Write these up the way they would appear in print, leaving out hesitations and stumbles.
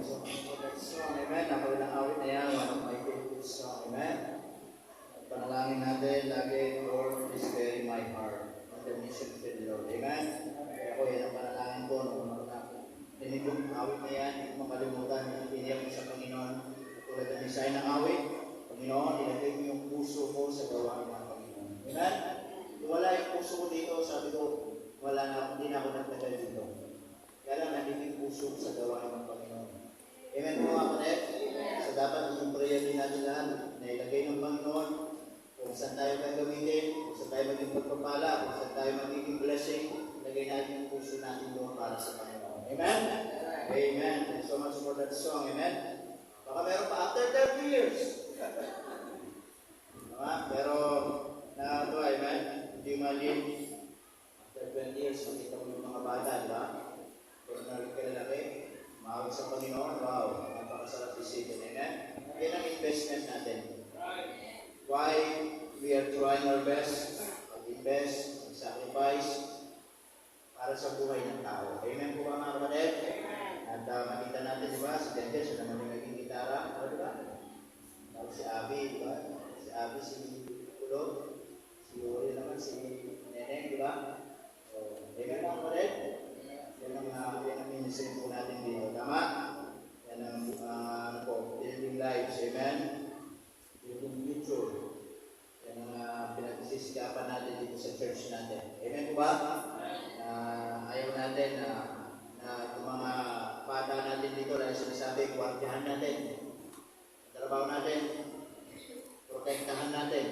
So, amen. Ako ilang awit na yan. One of my favorite song. Amen. Panalangin natin lagi, Lord, please carry my heart. And the mission to the Lord. Amen. Kaya ako, yan ang panalangin ko. Nung dinig yung awit na yan, hindi ko makalimutan. Iniyak mo sa Panginoon. Tulad ng design ng awit. Panginoon, ilagay mo yung puso ko sa gawain ng Panginoon. Amen. Wala yung puso ko dito, sabi ko, wala na, hindi na ako nagtagal dito. Kaya lang, nandito yung puso sa gawain ng Panginoon. Amen po mga kapatid. So dapat yung prayer din natin lahat na ilagay ng Panginoon kung saan tayo gagamitin, kung saan tayo maging pagpapala, kung saan tayo magiging blessing, ilagay natin yung puso natin doon para sa Panginoon. Amen? Amen. Thank you so much for that song. Amen? Baka meron pa after 30 years. Pero na ito, amen? Hindi mali. After 20 years, makita mo yung mga bata, di ba? Kung nagkalalaki, mahawag sa Panginoon, wow, napakasarap isipin. Amen? Yan ang investment natin. Why we are trying our best, mag-invest, mag-sacrifice, para sa buhay ng tao. Amen po ba mga kapatid? At makita natin, di ba, si Dendel, siya naman yung naging gitara. Di ba? Tapos si Abby, di ba? Si Abby, si Kulog. Si Uri naman, si Neneng, di ba? So, amen mga kapatid? Yan ang ministry po natin dito. Tama? Yan ang building lives. Amen? Building future. Yan ang pinagsisikapan natin dito sa church natin. Amen po ba? Ayaw natin na itong mga bata natin dito dahil sinasabi, kwartihan natin. Trabaho natin. Protektahan natin.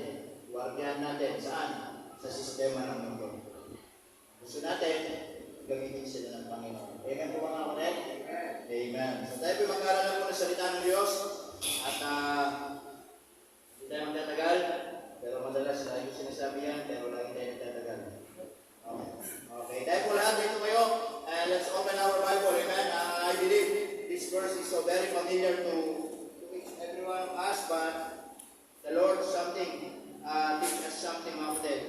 Kwartihan natin. Saan? Sa sistema ng mundo. Gusto natin, gamitin sila ng Panginoon. Amen po mga kapatid? Amen. So tayo po mag-aaral po ng salita ng Diyos at hindi tayo magtatagal, pero madalas lagi sinasabi yan, pero lagi tayo nagtatagal. Okay. Tayo po lahat dito kayo, and let's open our Bible. Amen. I believe this verse is so very familiar to every one of us, but the Lord teach us something of that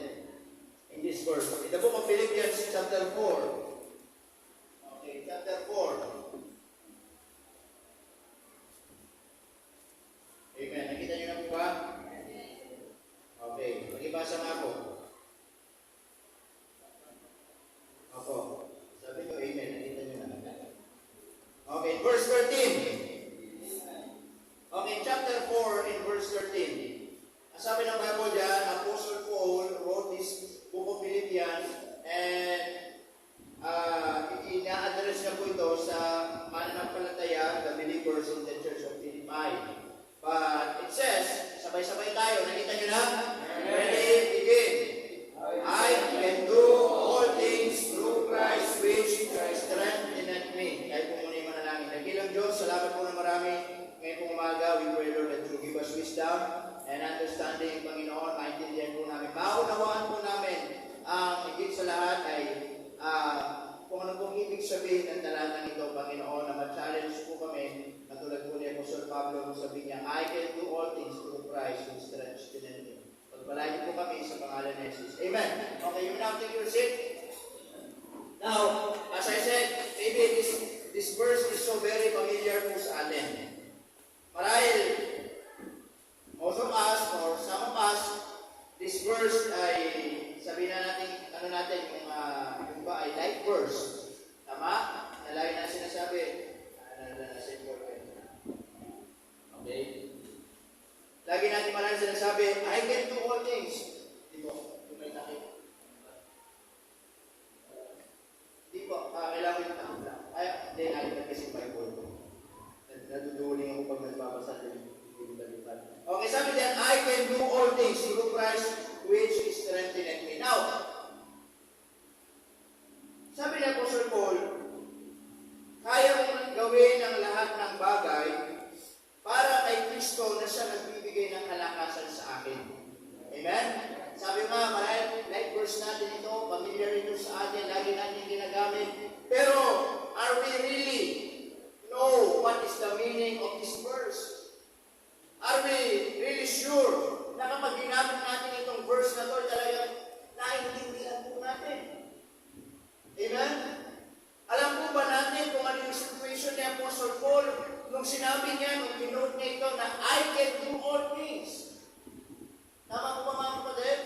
in this verse. In the book of Philippians chapter 4. Okay, chapter 4. Amen. Nakita niyo na po ba? Okay, mag-ibasa nga po. Ako. Sabi niyo, amen. Nakita niyo na. Okay, verse 13. Okay, chapter 4 in verse 13. Ang sabi ng Bible dyan, Apostle Paul wrote this book of Philippians and ina-address niya po ito sa mananampalataya, the believers in the church of Philippi. But it says, sabay-sabay tayo, nakita niyo na? Ready, begin. I can do all things through Christ which strengtheneth me. Tayo po muna yung manalangin. Nagilang Diyos, salamat po na marami. Ngayon pong umaga, we pray Lord that you give us wisdom and understanding, Panginoon, maintindihan po namin. Maunawaan po namin ang higit sa lahat ay kung ano pong ibig sabihin ng talatang ito, Panginoon, na ma-challenge po kami, natulad po ni Apostle Pablo, kung sabi niya, I can do all things through Christ who strengthens me. Pagpalain po kami sa pangalan ni Jesus. Amen. Okay, you now take your seat. Now, as I said, maybe this verse is so very familiar po sa atin. Marahil, most of us, or some of us, this verse ay, sabihin na natin, yung ba ay light verse. Tama? Nalagi na sinasabi. Okay? Lagi natin marahil sinasabi, I can do all things. Di po, yung may takip. Di po, kailangan yung takip lang. Ay, hindi, nakita kasi Bible ko. Natutuling ako pag nagbabasa din. Okay, sabi diyan, I can do all things through Christ which strengtheneth me. Now, sabi ni Apostle Paul, kaya mong gawin ang lahat ng bagay para kay Kristo na siya nagbibigay ng kalakasan sa akin. Amen? Sabi nga, marahil, like verse natin ito, familiar ito sa atin, lagi natin ginagamit. Pero, are we really know what is the meaning of this verse? Are we really sure na kapag ginamit natin itong verse na ito, talagang naintindihan Nung sinabi niya, nung kinote niya ito na I can do all things. Tama po ba mga kapatid?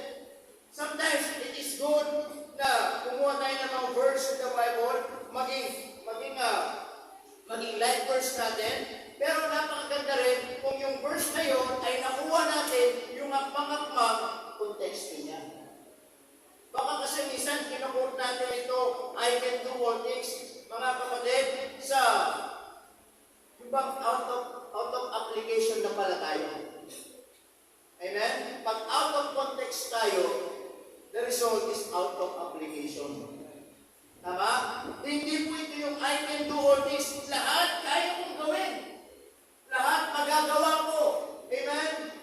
Sometimes it is good na kumuha tayo ng mga verse in the Bible, maging life verse natin, pero napakaganda rin kung yung verse na yun ay nakuha natin yung akmang-akmang konteksto niya. Baka kasi minsan kinukot natin ito, I can do all things, mga kapatid, sa ibang out of application na pala tayo. Amen? Pag out of context tayo, the result is out of application. Tama? Hindi po ito yung I can do all this. Lahat kaya kong gawin. Lahat magagawa ko. Amen?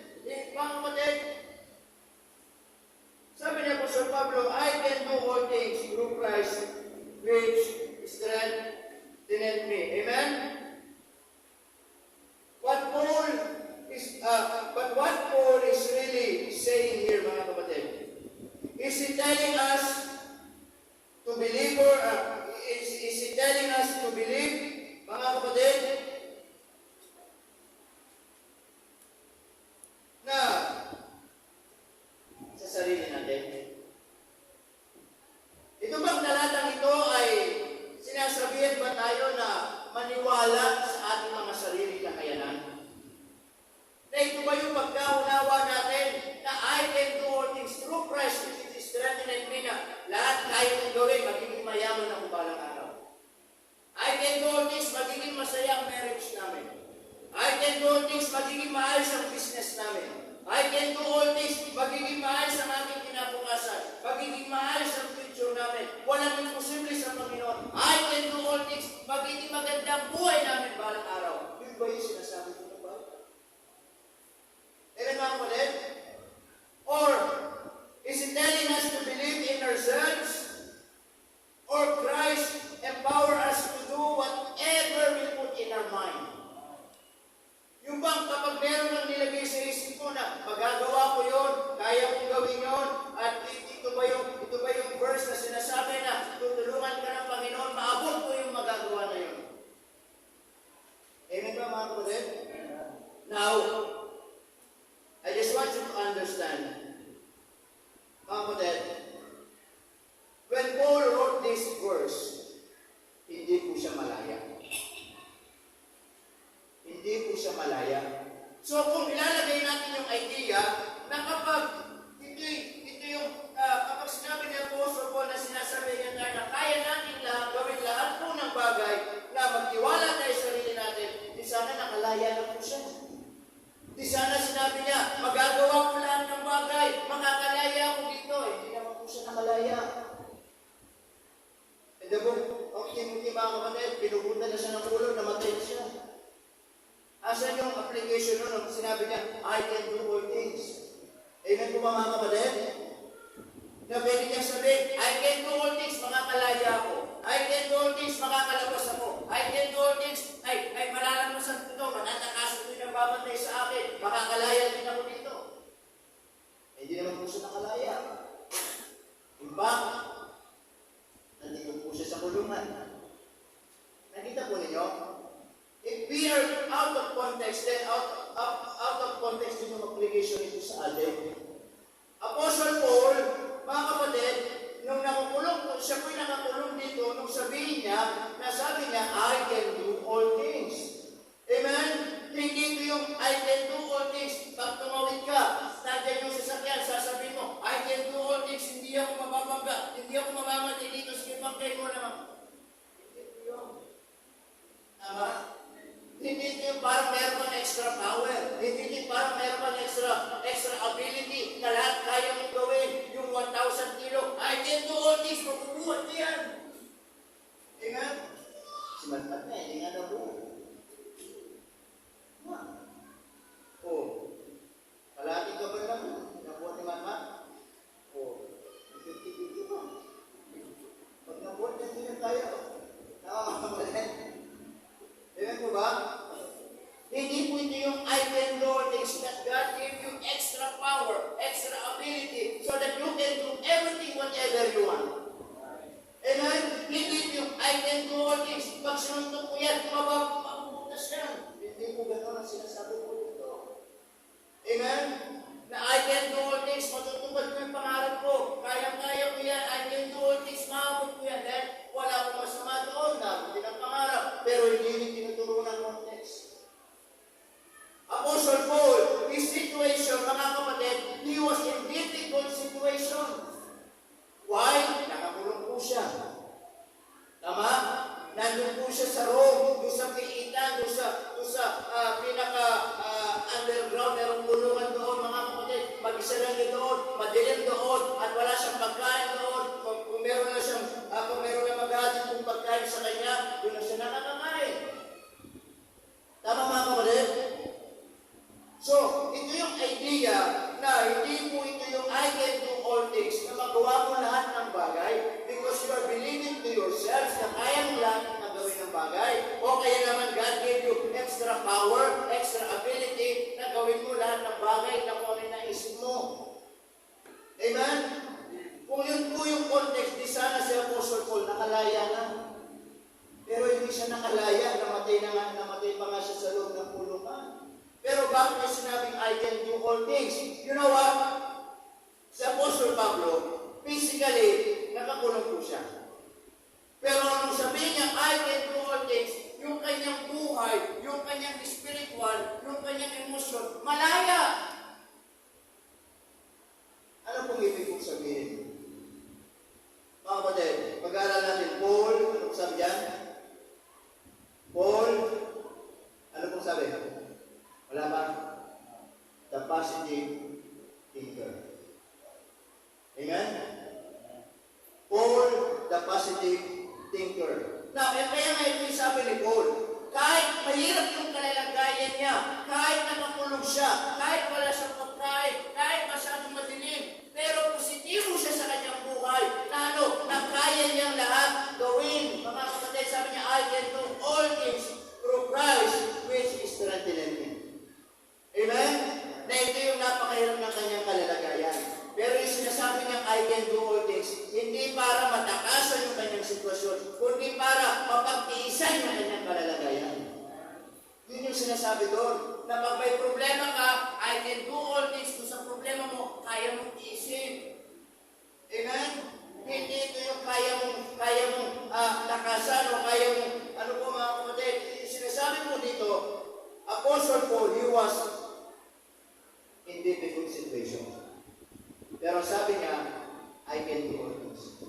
Mga kapatid, sabi niya po Sir Pablo, I can do all things through Christ, which strengthened me. Amen? But what Paul is really saying here, mga kapatid, is he telling us to believe is he telling us to believe, mga kapatid, na sa sarili natin? Ito bang talatang ito ay sinasabihan ba tayo na maniwala sa ating mga sarili kakayanan? Na ito ba yung pagkaunawa natin na I can do all things through Christ which is strengthening me, na lahat kaya kong gawin, magiging mayaman ako balang araw. I can do all things, magiging masaya ang marriage namin. I can do all things, magiging maayos ang business namin. I can do all things, magiging maayos ang ating kinabukasan. Magiging maayos ang future namin. Walang imposible sa Panginoon. I can do all things, magiging magandang buhay namin balang araw. Yun ba yung sinasabi ko? Amen, mga kapatid? Or, is it telling us to believe in ourselves? Or Christ empower us to do whatever we put in our mind? Yung bang kapag meron lang nilagay sa isip ko na magagawa ko yun, kaya kong gawin yun, at ito ba yung verse na sinasabi na tutulungan ka ng Panginoon, maabot ko yung magagawa na yun. Amen ba, mga kapatid? Now, I just want you to understand, mga kapatid, when Paul wrote this verse, hindi po siya malaya. Hindi po siya malaya. So kung ilalagay natin yung idea na kapag kapag sinabi ni Apostle Paul na sinasabi niya na kaya natin gawin lahat po ng bagay na magtiwala tayo sa sarili natin, di sana nakalaya na po siya. Di sana sinabi niya, magagawa ko lahat ng bagay, makakalaya ako dito. Hindi naman po siya nakalaya. And the book of Timothy, mga kapatid, pinupunta na siya ng ulo, namatay siya. Asan yung application nun? Sinabi niya, I can do all things. Amen po ba, mga kapatid? Na pwede niya sabihin, I can do all things, makakalaya ako. I can do all things, makakalabas ako. I can do all things, ay malalampasan ko ito, matatakasan ko yung nagbabantay sa akin, makakalaya din ako dito. Hindi naman po siya nakalaya. Iba, nandito po siya sa kulungan. Nakita po ninyo? If we are out of context, then out of context din yung application ito sa atin. Apostle Paul, mga kapatid, nung nakukulong, siya po'y nakakulong dito, nung sabihin niya, nasabi niya, I can do all things. Amen? Hindi ito yung I can do all things. Pag tumawid ka, nandiyan yung sasakyan, sasabihin mo, I can do all things, hindi ako mababangga, hindi ako mamamatay dito, sige pagkay mo naman. Hindi ito yun. Tama? Hindi ito yung parang meron kang extra power. Hindi ito yung parang meron kang extra ability na lahat kaya mong gawin. Yung 1,000 kilo, I can do all things, mabubuhat mo yan. Amen? Si Matmat na, hindi nga nabuo. Kalahati ka ba naman? Nabuhat ni Matmat? Nag-50-50 ba? Pag nabuhat niya, hindi na tayo. Nakakamalit. Amen po ba? Hindi po ito yung I can do things, that God gave you extra power, extra ability, so that you can do everything whatever you want. Amen? Hindi ito yung I can do all things. Pag sinuntok ko yan, mabubutas yan. Hindi Hindi po gano'n ang sinasabi po dito. Amen? Na I can do all things, matutupad ko yung pangarap ko. Kaya-kaya ko yan, I can do all things, maabot ko yan. Dahil wala akong masama doon, nabutin ang pangarap. Pero hindi rin tinuturo ng context. Apostle Paul, his situation, mga kapatid, he was in difficult situation. Why? Nakakulong po siya. Tama? Nandun po siya sa Rome, doon sa Piitan, doon sa pinaka-underground, merong kulungan doon, mga kapatid. Mag-isa lang yun doon, madilim doon, at wala siyang pagkain doon. Kung meron na maghahatid kung pagkain sa kanya, doon na siya nakakakain. Tama, mga kapatid? So, ito yung idea na hindi po ito yung I can do all things, na magawa mo lahat ng bagay because you are believing to yourselves na kaya mo lahat na gawin ng bagay. O kaya naman God gave you extra power, extra ability na gawin mo lahat ng bagay na kung ano naisip mo. Amen? Kung yun po yung context, di sana si Apostle Paul nakalaya na. Pero hindi siya nakalaya, namatay pa nga siya sa loob ng kulungan. Pero bakit niya sinabing I can do all things? You know what? Si Apostle Pablo, physically, nakakulong po siya. Pero nung sabihin niya, I can do all things, yung kanyang buhay, yung kanyang spiritual, yung kanyang emosyon, malaya. Ano pong ibig kong sabihin? Mga kapatid, pag-aaral natin, Paul, ano pong sabi yan? Paul, ano pong sabi? Wala ba? The positive thinker. Amen? Paul, the positive thinker. Now, kaya nga ito sabi ni Paul, kahit mahirap yung kalalagayan niya, kahit nakakulong siya, kahit wala siyang pagkain, kahit masyadong madilim, pero positibo siya sa kanyang buhay, na kaya niyang lahat gawin. Mga kapatid, sabi niya, I can do all things through Christ, which is strengthening me. Amen? Na ito yung napakahirap ng kanyang kalalagayan. Pero yung sinasabi niyang I can do all things, hindi para matakasan yung kanyang sitwasyon, kundi para mapagtiisan yung kanyang kalalagayan. Yun yung sinasabi doon, na pag may problema ka, I can do all things. Kung sa problema mo, kaya mong tiisin. Amen? Hindi ito yung kaya mong takasan o kaya mong, ano po mga kapatid, sinasabi mo dito, Apostle Paul, he was in difficult situation. Pero sabi niya, I can do all things.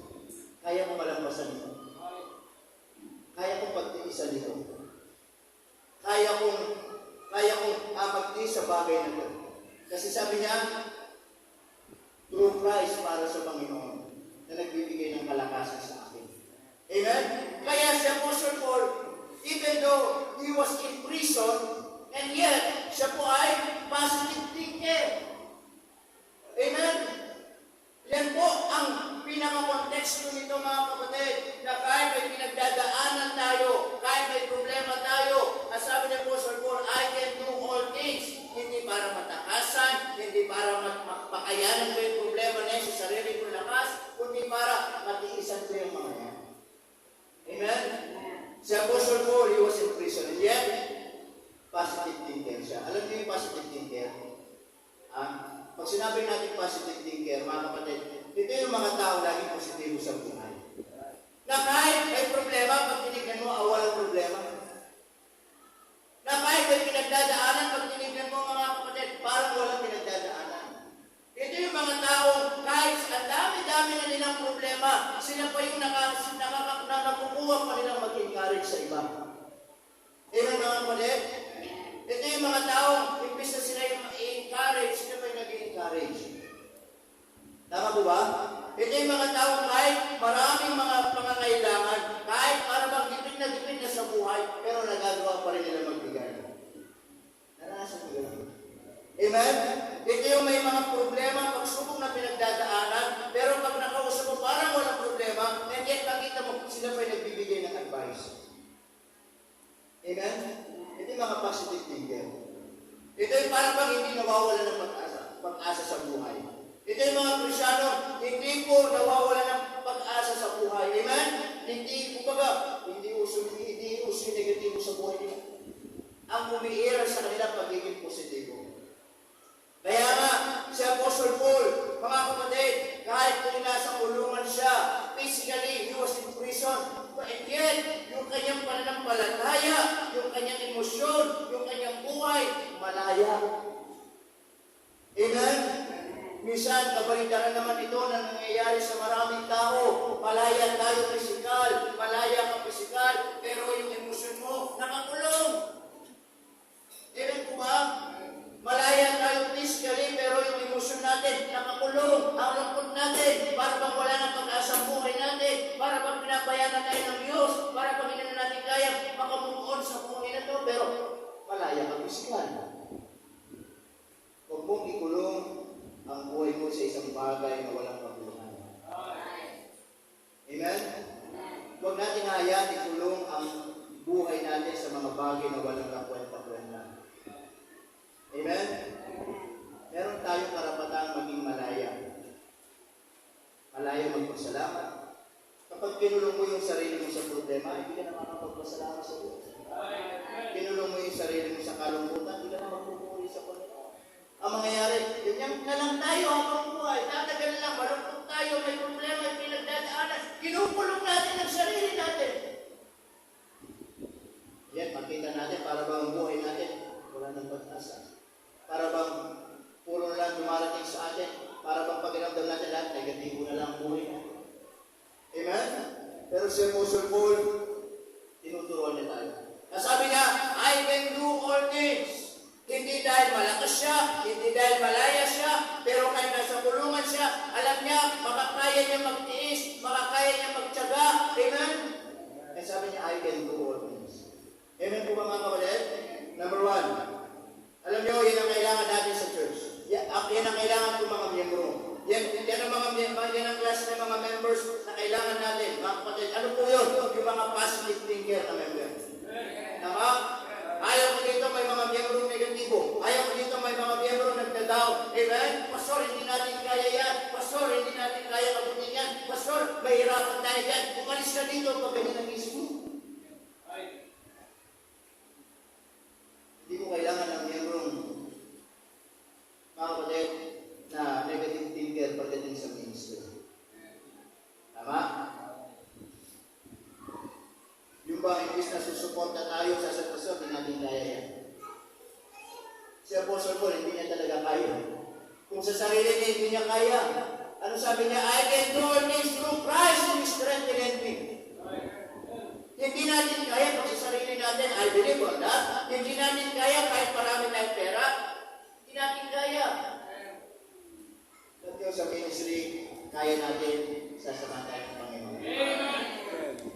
Kaya ko malampasan ito. Kaya kong pagtiisan ito. Kaya kong magtiis sa bagay na ito. Kasi sabi niya, through Christ para sa Panginoon na nagbibigay ng kalakasan sa akin. Amen? Kaya si Apostle Paul, even though he was in prison, and yet, siya po ay positive thinker. Amen? Yan po ang pinaka-konteksto nito mga kapatid, na kahit may pinagdadaanan tayo, kahit may problema tayo, as sabi ni Apostle Paul, I can do all things. Hindi para matakasan, hindi para makayanan ko yung problema na yun sa sarili kong lakas, kundi para matiisan ko yung mga yan. Amen? Si Apostle Paul, he was in prison, and yet, positive thinker siya. Alam niyo yung positive thinker? Pag sinabi natin positive thinker, mga kapatid, ito yung mga tao laging positibo sa buhay. Na kahit may problema, pag tinignan mo, walang problema. Na kahit may pinagdadaanan, pag tinignan mo, mga kapatid, parang walang pinagdadaanan. Ito yung mga tao, kahit ang dami-dami na nilang problema, sila pa yung nakukuha pa nilang mag-encourage sa iba. Amen, mga kapatid? Ito yung mga tao, imbis na sila yung i-encourage, sila pa yung nag-encourage. Tama po ba? Ito yung mga tao, kahit maraming mga pangangailangan, kahit parang gipit na sa buhay, pero nagagawa pa rin nila magbigay. Naranasan ko yun. Amen? Ito yung may mga problema, pagsubok na pinagdadaanan, pero pag nakausap mo, parang walang problema, and yet nakita mo, sila pa yung nagbibigay ng advice. Amen? Ito yung mga positive thinker. Ito yung parang pag hindi nawawala ng pag-asa sa buhay. Ito yung mga Krisyano, hindi po nawawala ng pag-asa sa buhay. Amen? Hindi uso negatibo sa buhay nila. ang umiiral sa kanila pagiging positibo. Kaya nga, si Apostle Paul, mga kapatid, kahit kung nasa kulungan siya, physically, he was in prison, but yet, yung kanyang pananampalataya, yung kanyang emosyon, yung kanyang buhay, malaya. Amen? Minsan, kabalitaran naman ito na nangyayari sa maraming tao. Malaya tayo pisikal, malaya ka pisikal, pero yung emosyon mo, nakakulong. Amen po ba? Malaya tayo physically, pero yung emosyon natin, nakakulong. Ang lungkot natin, para bang wala ng pag-asa ang buhay natin, para bang pinabayaran tayo ng Diyos, para bang hindi na natin kaya makamukon sa buhay na ito, pero malaya ka pisikal. Huwag mong ikulong ang buhay mo sa isang bagay na walang kabuluhan. Amen? Huwag natin hayaan ikulong ang buhay natin sa mga bagay na walang kakwenta-kwenta. Amen? Meron tayong karapatang maging malaya. Malaya magpasalamat. Kapag kinulong mo yung sarili mo sa problema, hindi ka na makapagpasalamat sa Diyos. Kinulong mo yung sarili mo sa kalungkutan, hindi ka na magpupuri sa Panginoon. Ang mangyayari, yun na lang tayo habang buhay. Tatagal lang, malungkot tayo, may problema, may pinagdadaanan. Kinukulong natin ang sarili natin. Yan, makita natin para ba ang buhay natin wala ng pag-asa. Para bang puro lang dumarating sa atin, para bang pakiramdam natin lahat, negatibo na lang ang buhay natin. Amen? Pero si Apostle Paul, tinuturuan niya tayo. Nasabi niya, I can do all things. Hindi dahil malakas siya, hindi dahil malaya siya, pero kahit nasa kulungan siya, alam niya, makakaya niya magtiis, makakaya niya magtiyaga. Amen? Kaya sabi niya, I can do all things. Amen po ba mga kapatid? Number 1. Alam niyo, yan ang kailangan natin sa church. Yan ang kailangan ng mga miyembro. Yan ang klase ng mga members na kailangan natin. Mga kapatid, ano po yun? Yung mga positive thinker na members. Tama? Ayaw ko dito may mga miyembro negatibo. Ayaw ko dito may mga miyembro nagdadaw. Amen? Pastor, hindi natin kaya yan. Pastor, hindi natin kaya kabutin yan. Pastor, mahirapan tayo yan. Umalis ka dito pag ganyan ang isip mo. Hindi mo kailangan ng miyembrong mga kapatid na negative thinker pagdating sa ministry. Tama? Yung ba, imbis na susuporta tayo sa sitwasyon, hindi natin kaya yan. Si Apostle Paul, hindi niya talaga kaya. Kung sa sarili niya, hindi niya kaya. Ano sabi niya? I can do all things through Christ who strengthens me. Hindi natin kaya pag sa sarili natin, I believe on that. Hindi natin kaya kahit marami tayong pera. Hindi natin kaya. At sa ministry, kaya natin sasama tayo ng Panginoon.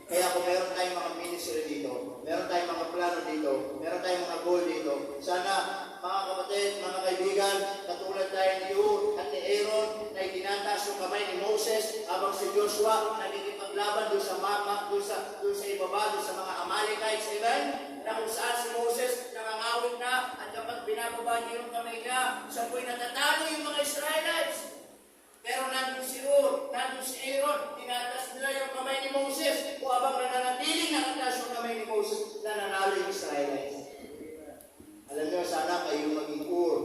Kaya kung meron tayong mga ministry dito, meron tayong mga plano dito, meron tayong mga goal dito, sana mga kapatid, mga kaibigan, katulad tayo ni Hur at ni Aaron na itinataas yung kamay ni Moses habang si Joshua nagkikipaglaban doon sa ibaba, doon sa mga Amalekites, amen? Na kung saan si Moses nangangawit na at kapag binababa niya yung kamay niya, siya po'y natatalo yung mga Israelites. Pero nandun si Hur, nandun si Aaron, tinatas nila yung kamay ni Moses, o habang nananatiling nakataas yung kamay ni Moses, nananalo yung Israelites. Alam niyo, sana kayo maging Hur,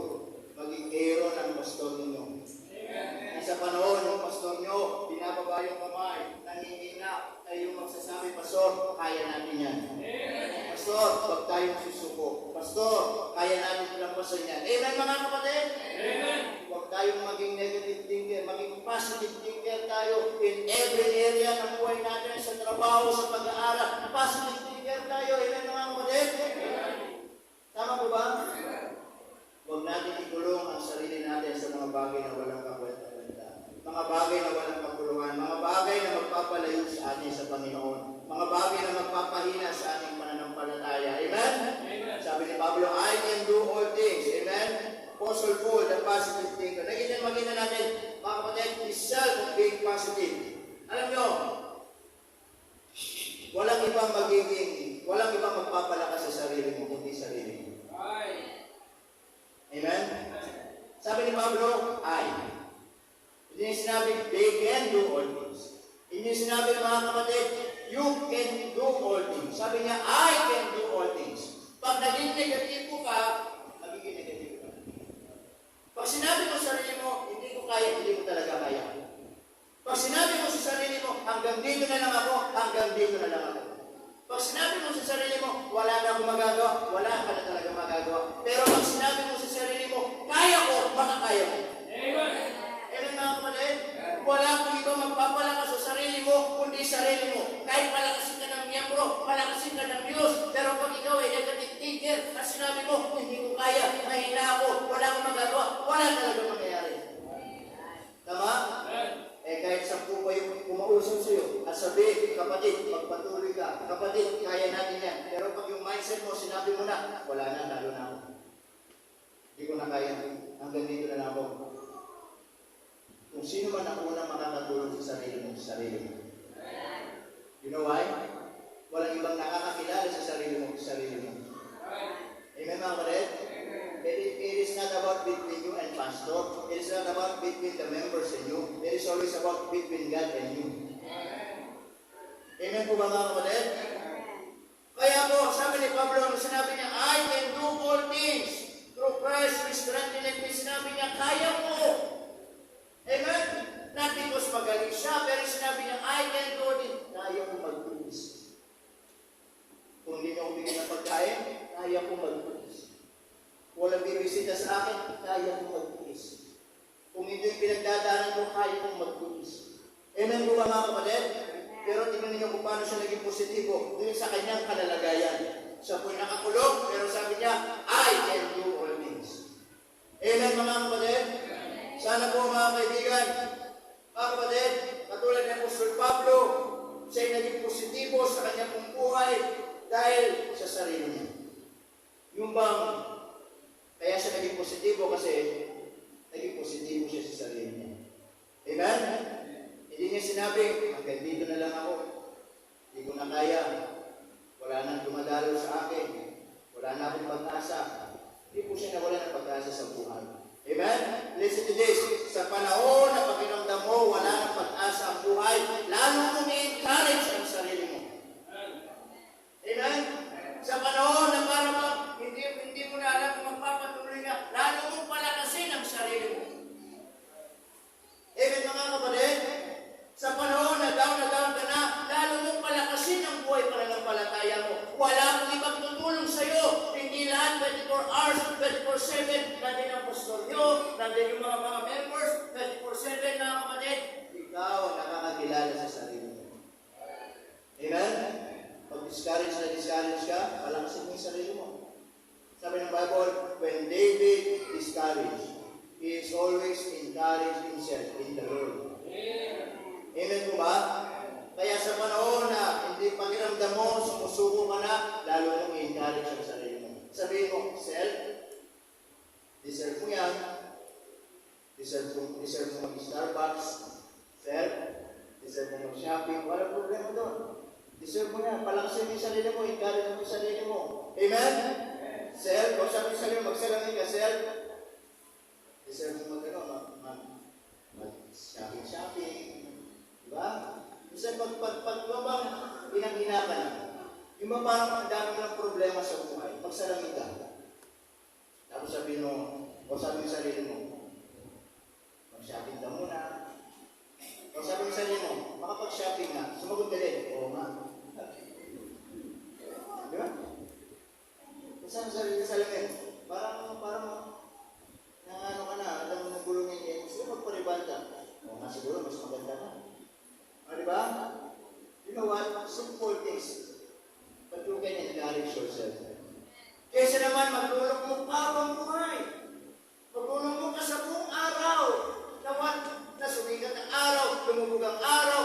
maging Aaron ang pastor ninyo. Sa panahon ng pastor nyo, binababa yung kamay, nangingina, kayo magsasabi, Pastor, kaya natin yan. Pastor, huwag tayong susuko. Pastor, kaya natin lampasan yan. Amen mga kapatid? Amen. Huwag tayong maging negative thinker, maging positive thinker tayo in every area ng buhay natin, sa trabaho, sa pag-aaral. Positive thinker tayo. Amen mga kapatid? Amen. Tama po ba? Huwag natin ikulong ang sarili natin sa mga bagay na walang kakwenta-kwenta. Mga bagay na walang kapuluhan. Mga bagay na magpapalayo sa atin sa Panginoon. Mga bagay na magpapahina sa ating pananampalataya. Amen? Amen. Sabi ni Pablo, I can do all things. Amen? Apostle Paul, the positive thinker. Makita natin, mga kapatid, is self of being positive. Alam nyo, walang ibang magpapalakas sa sarili mo, kundi sarili mo. Amen? Sabi ni Pablo, hindi niya sinabi, they can do all things. Hindi niya sinabi ng mga kapatid, you can do all things. Sabi niya, I can do all things. Pag naging negatibo ka, magiging negatibo ka. Pag sinabi mo sa sarili mo, hindi ko kaya, hindi mo talaga kaya. Pag sinabi mo sa sarili mo, hanggang dito na lang ako, hanggang dito na lang ako. Pag sinabi mo sa sarili mo, wala na akong magagawa, wala ka na talaga magagawa. Pero pag sinabi mo sa sarili mo, kaya ko, makakaya mo. Amen. Amen mga kapatid. Wala kong ikaw magpapalakas sa sarili mo, kundi sarili mo. Kahit palakasin ka ng miyembro, palakasin ka ng Diyos. Pero pag ikaw ay negative thinker, at sinabi mo, hindi ko kaya, mahina ako, wala akong magagawa, wala talaga mangyayari. Tama? Kahit 10 pa yung kumausap sa'yo at sabi, kapatid, magpatuloy ka. Kapatid, kaya natin yan. Pero pag yung mindset mo, sinabi mo na, wala na, lalo na ako. Hindi ko na kaya. Hanggang dito na lang ako. Kung sino man ang unang makakatulong sa sarili mo, sa sarili mo. You know why? Walang ibang nakakakilala sa sarili mo, sa sarili mo. Amen mga kapatid? It is not about between you and pastor. It is not about between the members and you. It is always about between God and you. Amen po ba mga kapatid? Kaya po, sabi ni Pablo, sinabi niya, I can do all things through Christ who strengthens me. Sinabi niya, kaya mo. Amen? Not because magaling siya, pero sinabi niya, I can do it. Kaya ko magtulis. Kung hindi niyo ako bigyan ng pagkain, kaya ko magtulis. Walang bibisita sa akin, kaya kong magtulis. Kung ito yung pinagdadaanan mo, kaya kong magtulis. Amen po ba mga kapatid? Pero tingnan niyo kung paano siya naging positibo dun sa kanyang kalalagayan. Siya po'y nakakulong, pero sabi niya, I can do all things. Amen mga kapatid? Sana po mga kaibigan, mga kapatid, katulad ng Apostol Pablo, siya'y naging positibo sa kanyang buhay dahil sa sarili niya. Yung bang kaya siya naging positibo kasi naging positibo siya sa sarili niya. Amen? Hindi niya sinabi, hanggang dito na lang ako. Hindi ko na kaya. Wala nang dumadalo sa akin. Wala na akong pag-asa. Hindi po siya nawala ng pag-asa sa buhay. Amen? Listen to this. Sa panahon na pakiramdam mo, wala nang pag-asa ang buhay, lalo mong i-encourage ang sarili mo. Amen? Sa panahon na parang hindi mo na alam kung magpapatuloy ka, lalo mong palakasin ang sarili mo. Amen mga kapatid? Sa panahon na down ka na, lalo mong palakasin ang buhay pananampalataya mo. Wala kang ibang tutulong sa'yo. Hindi lahat 24 hours, 24/7, nandiyan ang pastor nyo, nandiyan yung mga members, 24/7 mga kapatid. Ikaw ang nakakakilala sa sarili mo. Amen? Pag discourage ka, palakasin mo yung sarili mo. Sabi ng Bible, when David discouraged, he is always encouraged himself in the Lord. Amen po ba? Kaya sa panahon na hindi pakiramdam mo, sumusuko ka na, lalo mong i-encourage ang sarili mo. Sabihin mo, self, deserve mo yan. Deserve mo mag-Starbucks. Self, deserve mo mag-shopping. Walang problema doon. Deserve mo yan. Palakasin mo yung sarili mo, encourage mo yung sarili mo. Amen? Self, o sabi sa iyo, magsalamin ka, self. Deserve mo mag-shopping. Diba? Kasi pag pinanghina ka na, yung ba parang ang dami ng problema sa buhay, magsalamin ka. Tapos sabihin mo, o sabi sa sarili mo, mag-shopping ka muna. O sabi sa sarili mo, makapag-shopping na, sumagot ka din. Oo nga. Diba? Saan sa salamin? Parang ano ka na, alam mo ng gulungin niya, gusto magparibanda. O nga siguro, mas maganda na. O diba? You know what? Simple things. But you can encourage yourself. Kaysa naman, maglulok mo pa ang buhay. Maglulok mo ka sa buong araw. Na sumigat ang araw, lumubog ang araw,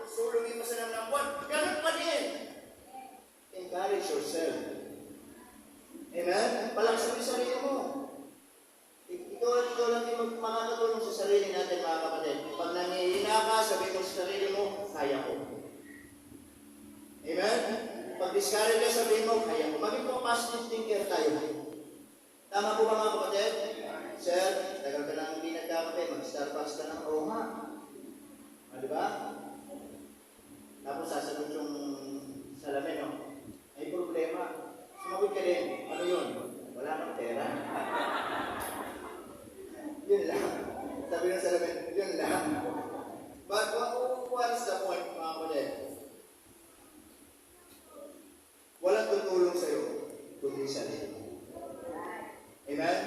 sulungin pa sa naman ng buwan. Ganun pa din. Encourage yourself. Amen? Palaksin mo yung sarili mo. Ikaw lang yung makakatulong sa sarili natin, mga kapatid. Pag nangihina ka, sabi mo sa sarili mo, kaya ko. Amen? Pag discourage ka, sabihin mo, kaya ko. Maging po positive thinker tayo. Tama po ba mga kapatid? Sir, tagal ka lang hindi nagkakapit, mag-Starbucks ka ng Roma. Diba? Tapos sasagot yung salamin, no? May problema. Sumagot ka din. Ano yun? yung sarili. Amen?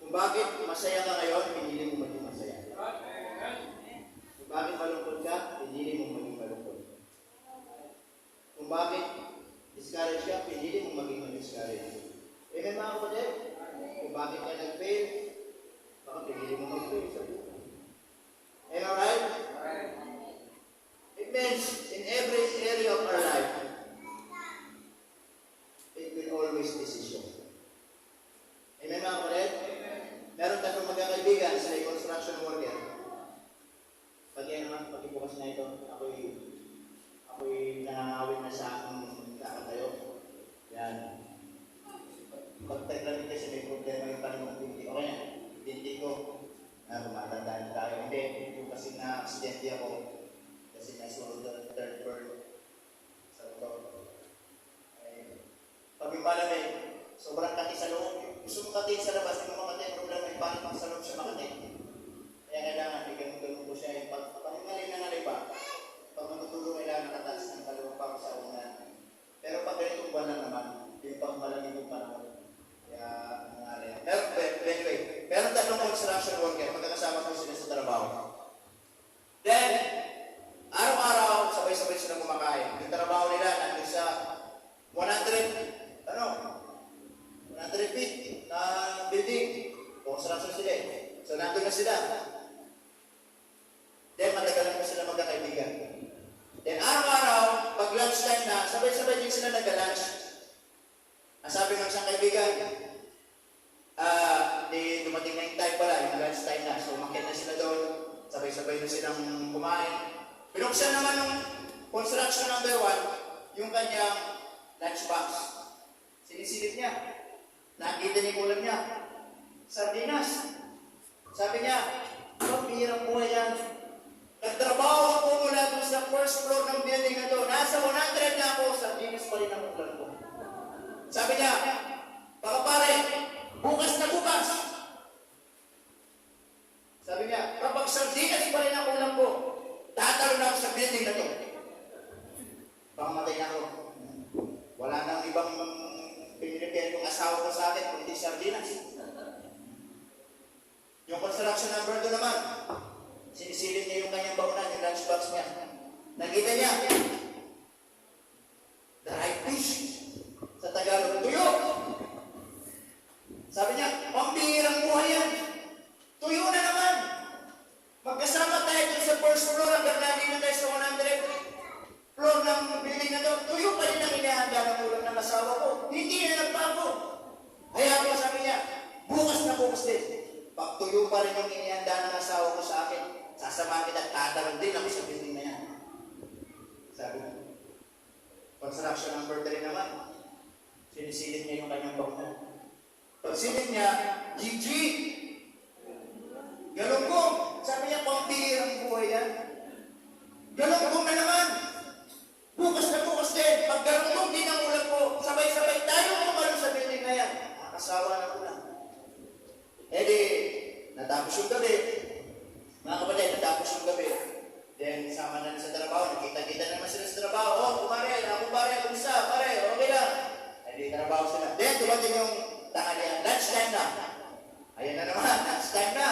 Kung bakit masaya ka ngayon, pinili mo maging masaya. Kung bakit malungkot ka, pinili mo maging malungkot. Kung bakit discouraged ka, pinili mo maging ma-discouraged. Amen mga kapatid? Kung bakit ka nag-fail, baka pinili mo mag-fail sa buhay. Am I right? It means in every area of our life, it will always decision. Amen mga kapatid? Meron tatlong magkakaibigan, sila ay construction worker. Pag-ibukas na ito, ako'y nangangawin na sa aking kakatayo. Yan. Pag-taglamit kasi may problema yung tanong binti. Okay na, binti ko. Kumatandaan tayo. Hindi, yung kasi na-aksidente ako. Kasi nasunod na third bird sa motor. Pag yung malamig, sobrang kati sa loob. Gusto mo kati sa labas, hindi mo makati. Problema yung paano pang sa loob siya makati. Kaya kailangan, bigyan mo siya yung pag-mali na nalay pa. Pag matutulong, kailangan nakataas ng kalawang pa sa una. Pero pag ganitong buwan lang naman, yung pag-malamig yung panahon. Kaya, nangyari. Pero, anyway, meron tatlong construction worker, magkakasama ko sila sa trabaho. Then, araw-araw, sabay-sabay sila kumakain. Yung trabaho nila, nandun sa 100 feet na building. Construction sila eh. So, nandun na sila. Then, matagalan mo sila magkakaibigan. Then, araw-araw, pag lunch time na, sabay-sabay din sila nag-lunch. Ang sabi ng isang kaibigan, di dumating na yung time pala, yung lunch time na. So, umakyat na sila doon. Sabay-sabay na silang kumain. Pinuksan naman ng construction number 1, yung kanyang lunchbox. Sinisilip niya. Nakita niya yung ulam niya. Sardinas. Sabi niya, hirap buhay yan. Nagtrabaho ako mula doon sa first floor ng building na to. Nasa 100 na ako, sardinas pa rin ang ulam ko. Sabi niya, baka pare, bukas na bukas. Sabi niya, kapag sardinas pa rin ang ulam ko, tatalo na ako sa building na to. Pangmatay na ako. Wala nang ibang pinilipin yung asawa ko sa akin, kundi sardinas. Yung construction number 2 naman, sinisilip niya yung kanyang baunan, yung lunchbox niya. Nakita niya, dried fish. Sa Tagalog, tuyo. Sabi niya, pambihirang buhay yan. Tuyo na naman. Magkasama tayo dun sa first floor hanggang nandito tayo sa 100 floor ng building na to. Tuyo pa rin ang inihanda ng ulam ng asawa ko. Hindi na nagbago. Kaya ako sabi niya, bukas na bukas din. Pag tuyo pa rin yung inihanda ng asawa ko sa akin, sasama kita, tatalon din ako sa building na yan. Sabi niya. Construction number 3 naman. Sinisilip niya yung kanyang bangunan. Pag silip niya, GG! Galunggong! Sabi niya, pambihirang buhay yan. Galunggong na naman! Bukas na bukas din! Pag galunggong din ang ulam ko, sabay-sabay tayo kumalong sa building na yan. Nakasawa na ulam. Eh di, natapos yung gabi. Mga kapatid, natapos yung gabi. Then, sama na sa trabaho. Nakita-kita naman sila sa trabaho. Oh, kumare, kumusta? Pare, okay lang. Hindi trabaho sila. Then, dumating yung tanghalian. Lunch time na. Ayan na naman, lunch time na.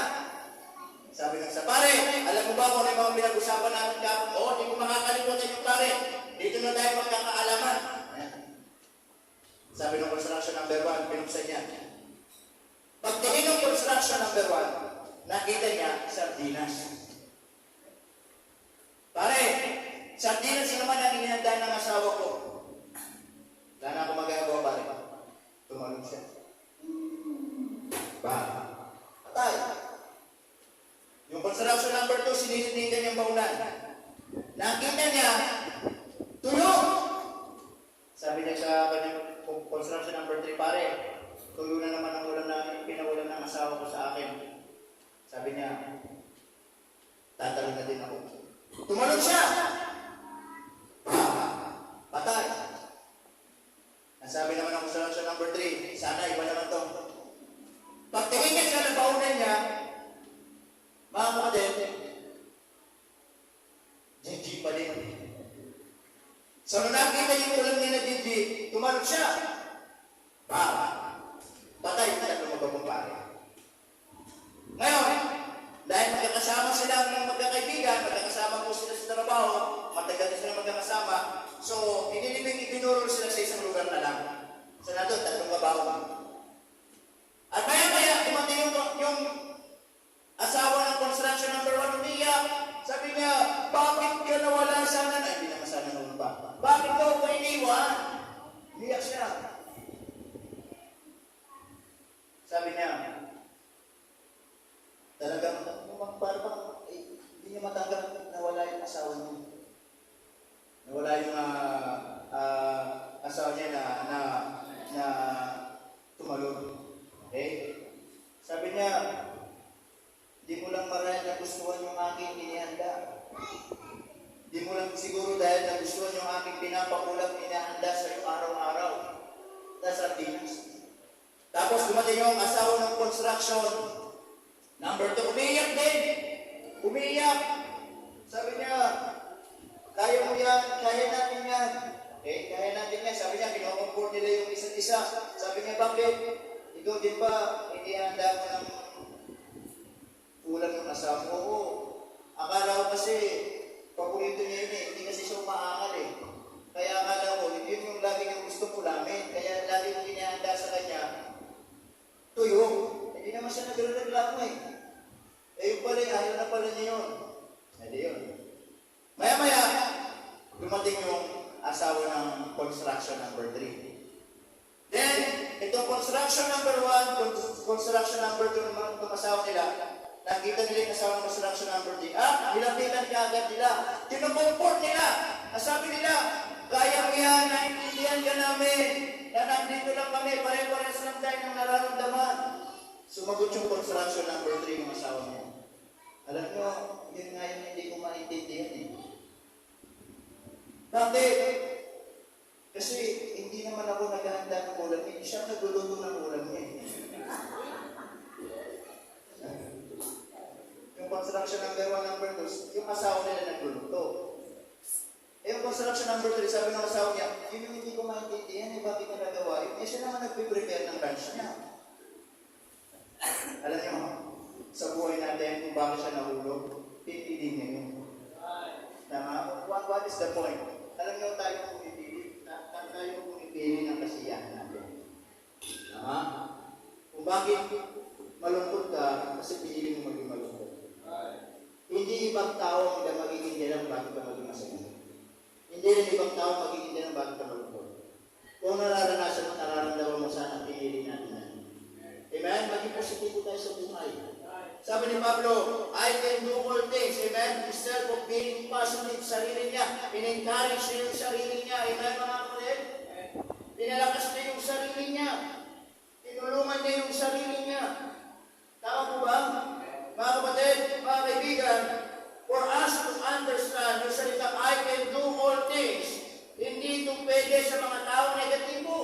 Sabi ng sa pare, alam mo ba kung ano yung mga pinag-usapan natin kapag? Oo, hindi ko makakalimutan yung pare. Dito na tayo magkakaalaman. Ayan. Sabi ng construction number 1, pinuksan niya. Pagtingin ng construction number 1, nakita niya sardinas. Pare, sardinas naman ang inihanda ng asawa ko. Wala na ako magagawa, pare. Tumalong siya. Patay. Yung construction number 2, sinilinigan niyang baunan. Nakita niya, tuyo! Sabi niya sa kanyang construction number 3, pare, tuyo na naman ang ulam na pinaulam ng asawa ko sa akin. Sabi niya, tatalon na din ako. Tumalon siya! Patay. Sabi naman ng construction number 3, sana iba naman to. Pagtingin niya sa nabaunan niya, mga kapatid, GG pa din. So, nung nakita yung ulam niya na GG, hindi, tumalog siya. Patay na tatlong magkakumpare. Ngayon, dahil magkakasama sila ng magkakaibigan, magkakasama po sila sa trabaho, matagal na sila magkakasama, so ibinurol sila sa isang lugar na lang. So na doon, tatlong kabaho. At maya-maya, dumating yung asawa ng construction number 1 umiyak. Sabi niya, bakit ka nawala sana? Ay, hindi naman sana naman ba? Bakit ka ako iniwan? Umiyak siya. Sabi niya, talagang, parang, hindi niya matanggap na wala yung asawa niya. Nawala yung asawa niya na tumalog. Okay? Sabi niya, di mo lang marahil nagustuhan yung aking inihanda. Di mo lang siguro dahil nagustuhan yung aking pinapakulang inihanda sa iyo araw-araw. That's our demons. Tapos dumating yung asawa ng construction. Number 2, umiiyak din. Umiiyak. Sabi niya, kaya mo yan, kaya natin yan. Okay, kaya natin yan. Sabi niya, kinokomport nila yung isa't isa. Sabi niya, bakit? Ikaw din ba, inihanda mo ng kulang ng asawa mo? Oo. Akala ko kasi, paborito niya yun eh. Hindi kasi siya umaangal eh. Kaya akala ko, yun yung lagi niyang gusto mo lamin. Kaya lagi kong inihanda sa kanya, tuyo. Hindi naman siya nagreklamo eh. Eh yung pala, ayaw na pala niya yun. Hindi yun. Maya-maya, dumating yung asawa ng construction number 3. Then, itong construction number 1, construction number 2 ng mga asawa nila, nakita nila yung asawa ng construction number 3. Nilapitan ka agad nila. Kinukomport nila. Sabi nila, kaya mo yan, naintindihan ka namin. Na nandito lang kami, pare-pares lang tayo ng nararamdaman. Sumagot yung construction number 3 ng asawa niya. Alam nyo, yun nga yung hindi ko maintindihan eh. Bakit? Kasi hindi naman ako naghahanda ng ulam niya. Siya nagluluto ng ulam niya. Yung construction number 1, number 2, yung asawa nila nagluluto. Eh, yung construction number 3, sabi ng asawa niya, yun yung hindi ko maintindihan eh, bakit na nagawa yun? Eh, siya naman nagpe-prepare ng lunch niya. Alam niyo, sa buhay natin, kung bakit siya nahulog, pipili niya yun. What is the point? Alam niyo, tayo pumipili ng kasiyahan natin. Kung bakit malungkot ka, kasi pinili mo maging malungkot. Hindi ibang tao ang magiging dalang bakit ka maging masaya. Hindi rin ibang tao magiging dalang bakit ka malungkot. Kung nararanasan mo, nararamdaman mo sana, pinili natin na. Amen? Maging positibo tayo sa buhay. Sabi ni Pablo, I can do all things. Amen? Instead of being positive sa sarili niya, in-encourage niya yung sarili niya. Amen, mga kapatid? Pinalakas niya yung sarili niya. Tinulungan niya yung sarili niya. Tama po ba? Mga kapatid, mga kaibigan, for us to understand yung salita, I can do all things. Hindi ito pwede sa mga tao negatibo.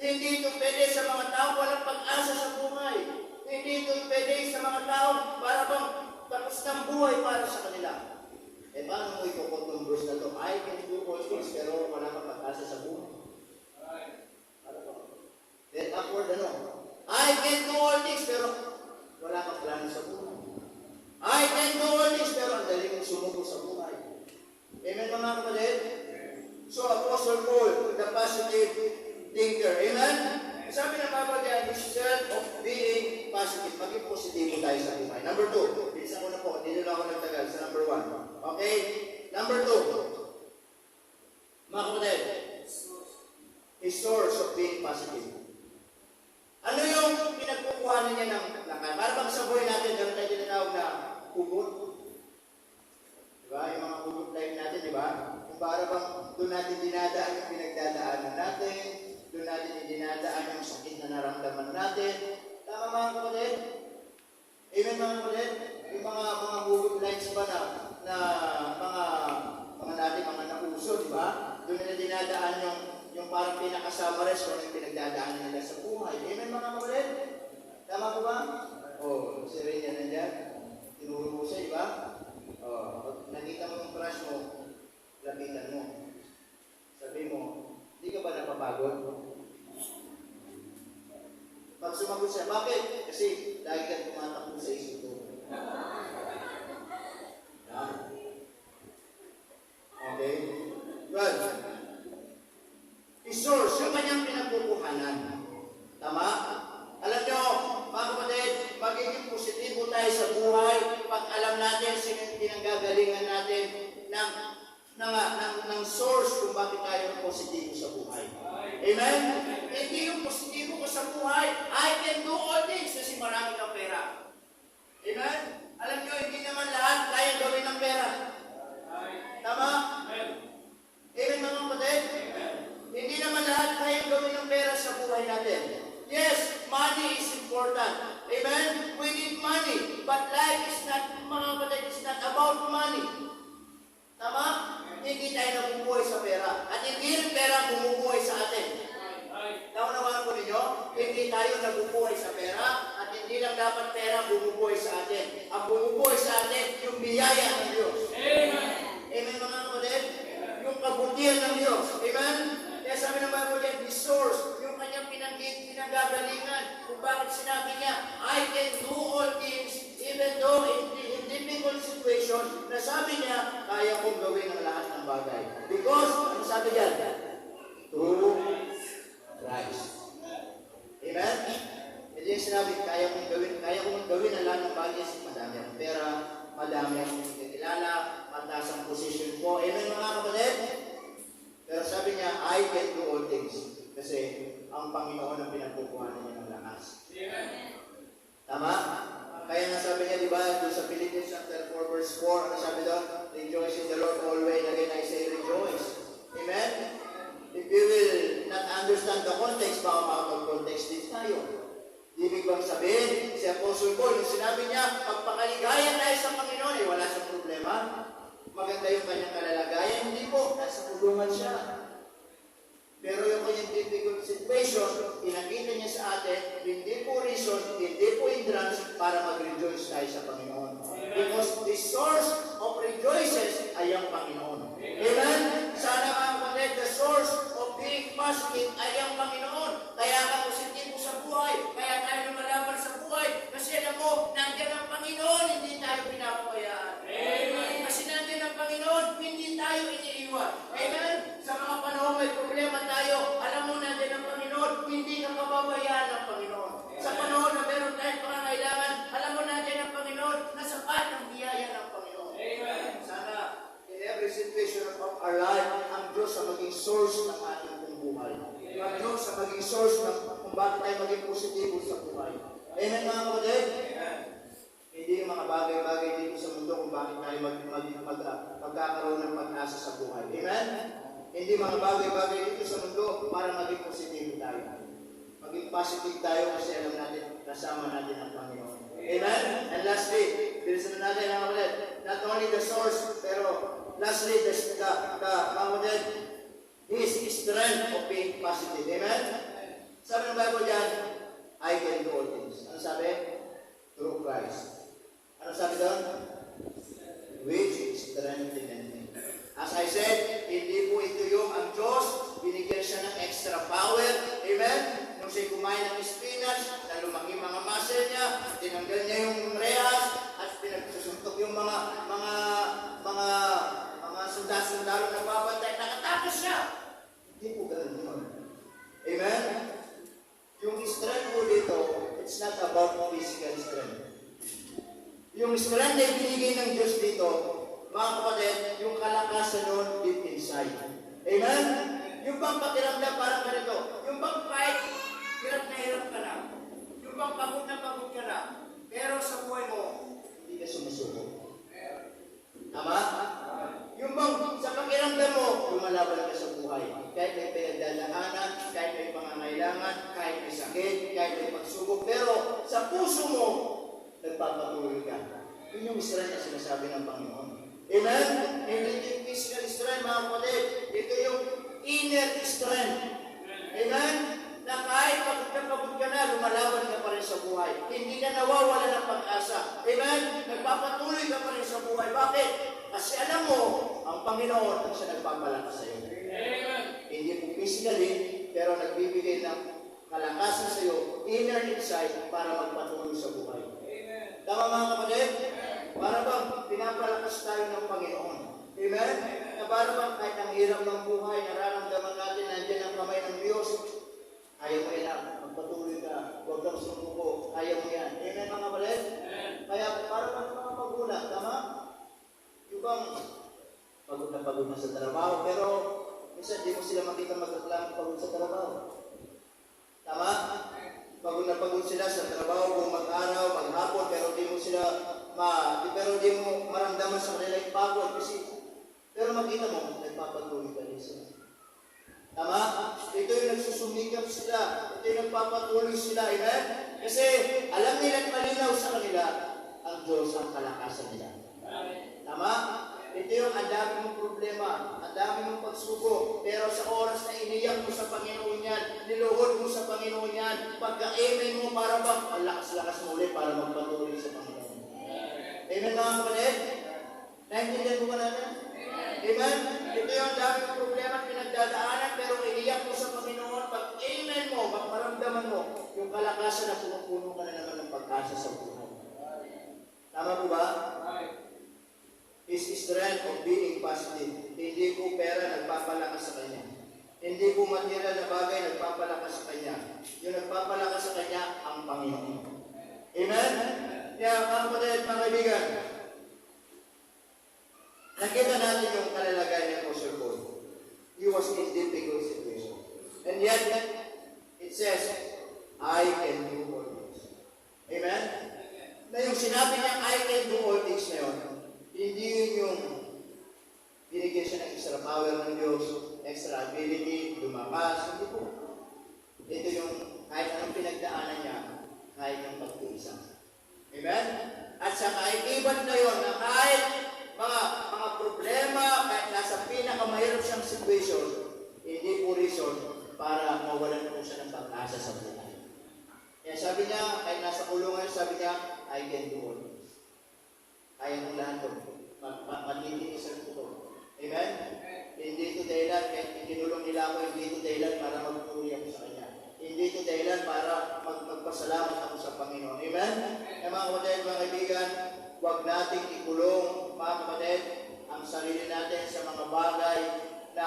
Hindi ito pwede sa mga tao walang pag-asa sa buhay. Hindi ito pwede sa mga tao para bang tapos ng buhay para sa kanila. Eh paano mo ikukot ng verse na ito? I can do all things pero wala kang pag-asa sa buhay. Then upward I can do all things pero wala kang plano sa buhay. I can do all things pero ang dali mong sumuko sa buhay. Amen mga kapatid? So Apostle Paul, the positive thinker. Amen? Sabi ng Papa dyan, instead of being positive, maging positibo tayo sa buhay. Number 2, bilisan ko na po, hindi na ako nagtagal sa number 1. Okay? Number 2, mga kapatid, a source of being positive. Ano yung pinagkukuhanan niya ng lakas? Para bang sa buhay natin, meron tayo tinatawag na hugot. Diba? Yung mga hugot life natin, diba? Yung para bang doon natin dinadaan yung pinagdadaanan natin, doon natin dinadaan yung sakit na naramdaman natin. Tama mga kapatid? Amen mga kapatid? Yung mga hugot lives ba na mga natin, mga nauso, diba? Doon nila dinadaan yung parang pinakasamares kung yung pinagdadaanan nila sa buhay. Amen mga kapatid? Tama po ba? Si Renia nandyan. Tinuro mo siya, diba? Nakita mo yung crush mo, lapitan mo. Sabi mo, napapagod? Pag sumagot siya, bakit? Kasi lagi kang tumatakbo sa isip ko. Yan. Okay? Good. I-source yung kanyang pinagkukuhanan. Tama? Alam nyo, mga kapatid, magiging positibo tayo sa buhay pag alam natin sino yung pinanggagalingan natin ng source kung bakit tayo positibo sa buhay. Amen? Hindi yung positibo ko sa buhay, I can do all things kasi marami kang pera. Amen? Alam nyo, hindi naman lahat kaya gawin ng pera. Tama? Amen mga kapatid? Hindi naman lahat kaya gawin ng pera sa buhay natin. Yes, money is important. Amen? We need money. But life is not, mga kapatid, is not about money. Tama? Hindi tayo nabubuhay sa pera. At hindi rin pera bumubuhay sa atin. Naunawaan po ninyo? Hindi tayo nabubuhay sa pera at hindi lang dapat pera bumubuhay sa atin. Ang bumubuhay sa atin, yung biyaya ng Diyos. Amen. Amen mga kapatid? Yung kabutihan ng Diyos. Amen? Kaya sabi ng Bible dyan, the source, yung kanyang pinanggagalingan, kung bakit sinabi niya, I can do all things, even though in difficult situation, na sabi niya, kaya kong gawin ang lahat ng bagay. Because, ano sabi dyan? Through Christ. Amen? Hindi yung sinabi, kaya kong gawin ang lahat ng bagay, madami akong pera, madami akong kilala, mataas ang position ko. Amen mga kapatid? Pero sabi niya, I can do all things. Kasi ang Panginoon ang pinagkukuhanan niya ng lakas. Tama? Kaya nga sabi niya, di ba, doon sa Philippians chapter 4 verse 4, ano sabi doon? Rejoice in the Lord always. Again, I say rejoice. Amen? If you will not understand the context, baka makapag-context din tayo. Ibig bang sabihin, si Apostle Paul, yung sinabi niya, pagpakaligaya tayo sa Panginoon, wala siyang problema. Maganda yung kanyang kalalagayan, hindi po, nasa kulungan siya. Pero yung kanyang difficult situation, pinakita niya sa atin, hindi po reason, hindi po hindrance para mag-rejoice tayo sa Panginoon. Because the source of rejoices ay ang Panginoon. Amen? Sana mga kapatid, the source of being positive ay ang Panginoon. Kaya ka positibo sa buhay, kaya tayo lumalaban sa buhay. Kasi alam mo, nandiyan ang Panginoon, hindi tayo pinapabayaan. Amen? Kasi nandiyan ang Panginoon, hindi tayo iniiwan. Amen? Sa mga panahon may problema tayo, alam mo nandiyan ang Panginoon, hindi ka pababayaan ng Panginoon. Sa panahon na meron tayong pangangailangan, alam mo nandiyan ang Panginoon, nasapat ang biyaya ng Panginoon. Amen. Sana in every situation of our life, ang Diyos ang maging source ng ating buhay. Ang Diyos ang maging source ng kung bakit tayo maging positibo sa buhay. Amen mga kapatid? Hindi yung mga bagay-bagay dito sa mundo kung bakit tayo magkakaroon ng pag-asa sa buhay. Amen? Hindi mga bagay-bagay dito sa mundo para maging positibo tayo. Maging positive tayo kasi alam natin, kasama natin ang Panginoon. Amen? And lastly, bilisan na natin ang kapatid. Not only the source, pero lastly, His strength of being positive. Amen? Sabi ng Bible dyan, I can do all things. Ano sabi? Through Christ. Ano sabi doon? Which strengtheneth me. As I said, hindi po ito yung ang Diyos, binigyan siya ng extra power. Amen? Nung siya kumain ng spinach, na lumaki mga muscle niya, tinanggal niya yung rehas, at pinagsusuntok yung mga sundalo na babantay, nakatakas siya. Hindi po ganun yun. Amen? Yung strength po dito, it's not about physical strength. Yung strength na ibinigay ng Diyos dito, mga kapatid, yung kalakasan nun deep inside. Amen? Yung bang pakiramdam parang ganito, yung bang kahit hirap na hirap ka na, yung bang pagod na pagod ka na, pero sa buhay mo, hindi ka sumusuko. Tama? Yung bang sa pakiramdam mo, lumalaban ka sa buhay. Kahit may pinagdadaanan, kahit may pangangailangan, kahit may sakit, kahit may pagsubok, pero sa puso mo, nagpapatuloy ka. Yun yung strength na sinasabi ng Panginoon. Amen? Hindi yung physical strength, mga kapatid. Ito yung inner strength. Amen? Na kahit pagod ka na, lumalaban ka pa rin sa buhay. Hindi ka nawawala ng pag-asa. Amen? Nagpapatuloy ka pa rin sa buhay. Bakit? Kasi alam mo, ang Panginoon ang siya nagpapalakas sa iyo. Amen? Hindi po physically, pero nagbibigay ng kalakasan sa iyo, inner insight para magpatuloy sa buhay. Tama mga kapatid? Para bang pinapalakas tayo ng Panginoon. Amen? Na para bang kahit ang hirap ng buhay, nararamdaman natin, nandiyan ang kamay ng Diyos. Ayaw mo yan, magpatuloy ka, huwag kang sumuko, ayaw mo yan. Amen mga kapatid? Kaya para bang mga magulang, tama? Yung bang pagod na sa trabaho, pero minsan di mo sila makita magreklamo pagod sa trabaho. Tama? Pagod sila sa trabaho, kung mag-araw, maghapon, pero di mo maramdaman sa kanila yung pagod pero makita mo, nagpapatuloy ka rin sila. Tama? Ito yung nagsusumikap sila. Ito yung nagpapatuloy sila. Amen? Kasi alam nila at malinaw sa kanila ang Diyos ang kalakasan nila. Tama? Ito yung ang dami mong problema, ang dami mong pagsubok, pero sa oras na iniyak mo sa Panginoon yan, niluhod mo sa Panginoon yan, pagka-amen mo para bang ang lakas-lakas mo ulit para magpatuloy sa Panginoon. Amen mga kapatid? Naintindihan mo ba natin? Amen? Ito yung ang dami mong problema at pinagdadaanan, pero iniyak mo sa Panginoon, pag-amen mo, maramdaman mo, yung kalakasan na pumupuno ka na naman ng pag-asa sa buhay. Tama po ba? His strength of being positive. Hindi po pera nagpapalakas sa kanya. Hindi po material na bagay nagpapalakas sa kanya. Yung nagpapalakas sa kanya, ang Panginoon. Amen? Kaya mga kapatid, mga kaibigan, nakita natin yung kalalagayan ng Apostle Paul. He was in difficult situation. And yet, it says, I can do all things. Amen? Na yung sinabi niya, I can do all things na yun, hindi yun yung binigyan siya ng extra power ng Diyos, extra ability, lumakas. Hindi po. Ito yung kahit anong pinagdaanan niya, kahit yung pagtiisa. Amen? At sa kaibigan na yun, na kahit mga problema, kahit nasa pinakamahirap siyang situation, hindi po reason para mawalan po siya ng pag-asa sa buhay. Kaya sabi niya, kahit nasa kulungan, sabi niya, I can do all things. Kaya ng lahat ito. Magiging ito. Amen? Hindi ito dahilan, kahit kinulong nila ako, hindi ito dahilan para magpuri ako sa Kanya. Hindi ito dahilan para magpasalamat ako sa Panginoon. Amen? Kaya mga kapatid, mga kaibigan, huwag nating ikulong, mga kapatid, ang sarili natin sa mga bagay na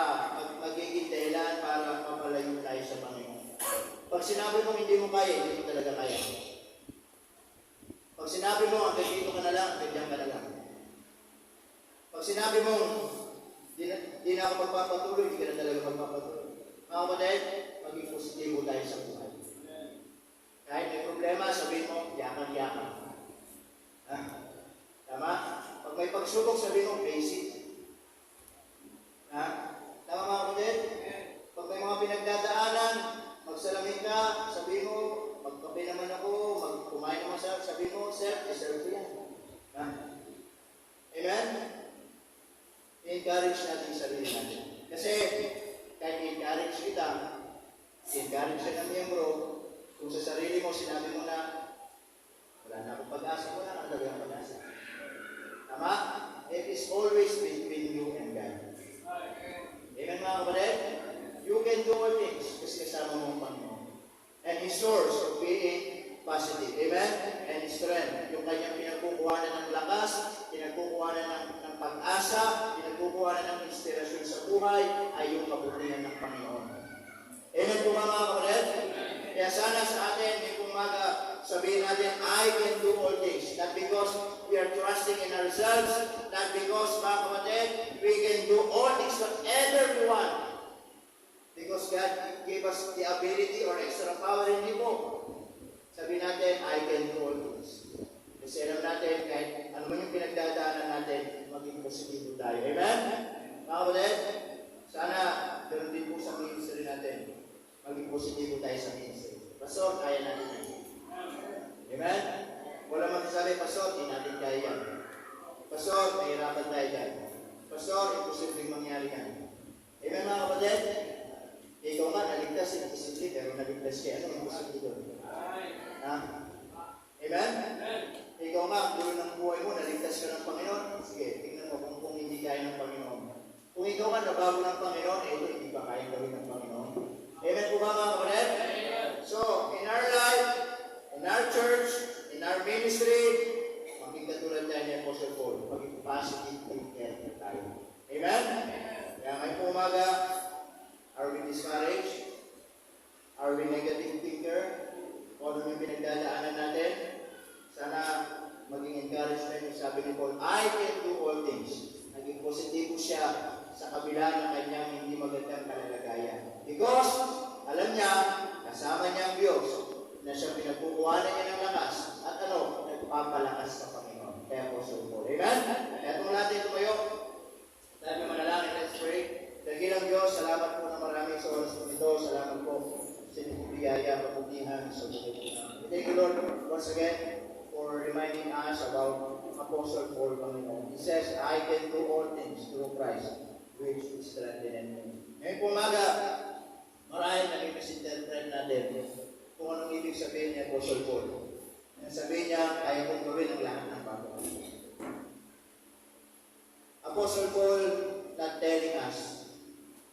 magiging dahilan para mapalayo tayo sa Panginoon. Pag sinabi mo hindi mo kaya, hindi mo talaga kaya. Pag sinabi mo, hanggang dito ka na lang, ganyan ka na lang. Pag sinabi mo, di na ako magpapatuloy, hindi ka na talaga magpapatuloy. Mga kapatid, maging positibo tayo sa buhay. Kahit may problema, sabihin mo, yakan-yakan. Tama? Pag may pagsubok, sabihin mo, face it. Tama mga kapatid? Pag may mga pinagdadaanan, magsalamin ka, sabihin mo, magkape naman ako, kumain naman sa sabihin mo, sir, deserve ko yan. Amen? I-encourage natin yung sarili natin. Kasi, kahit i-encourage kita, i-encourage ka ng miyembro, kung sa sarili mo, sinabi mo na, wala na akong pag-asa, wala na talagang pag-asa. Tama? It is always between you and God. Amen mga kapatid? You can do all things kasi kasama mo ang Panginoon. And His source of being positive. Amen? And strength. Yung kanyang pinagkukuhanan ng lakas, pinagkukuhanan ng pag-asa, pinagkukuhanan ng inspirasyon sa buhay, ay yung kabutihan ng Panginoon. Amen po mga kapatid? Kaya sana sa atin, may kumaga, sabihin natin, I can do all things. Not because we are trusting in ourselves, not because, mga kapatid, we can do all things whatever we want. Because God gave us the ability or extra power, hindi po. Sabihin natin, I can do all things. Kasi alam natin, kahit ano man yung pinagdadaanan natin, maging positibo tayo. Amen? Mga kapatid, sana ganoon din po sa ministry natin. Maging positibo tayo sa ministry. Pastor, kaya natin yan. Amen? Wala magsasabi, Pastor, hindi natin kaya yan. Pastor, mahirapan tayo dyan. Pastor, imposibleng mangyari yan. Amen mga kapatid? Ikaw nga, naligtas, imposible, pero naligtas kaya. Ano imposible doon? Amen? Ikaw nga, ang dulo ng buhay mo, naligtas ka ng Panginoon. Sige, tingnan mo kung hindi kaya ng Panginoon. Kung ikaw nga, nabago ng Panginoon, ito hindi ba kaya gawin ng Panginoon? Amen po ba mga kapatid? positive thinker tayo. Amen? Kaya ngayong umaga, are we discouraged? Are we negative thinker? O ano yung pinagdadaanan natin? Sana maging encouragement yung sabi ni Paul, I can do all things. Naging positibo siya sa kabila ng kanyang hindi magandang kalagayan. Because, alam niya, kasama niya ang Diyos, na siya pinagkukuhanan niya ng lakas, at nagpapalakas sa Panginoon. Kaya po sa Paul. Amen? Kaya kung natin tumayo, tayo manalangin, let's pray. Dakilang Diyos, salamat po na maraming sa oras po ito. Salamat po sa inyong biyaya, kaputihan sa buhay po. Thank you, Lord, once again, for reminding us about Apostle Paul, Panginoon. He says, I can do all things through Christ, which is strengthened me. Ngayon po umaga, marahil naging misinterpret natin kung anong ibig sabihin ni Apostle Paul. Ang sabihin niya, kaya kong gawin ang lahat ng bago. Apostle Paul not telling us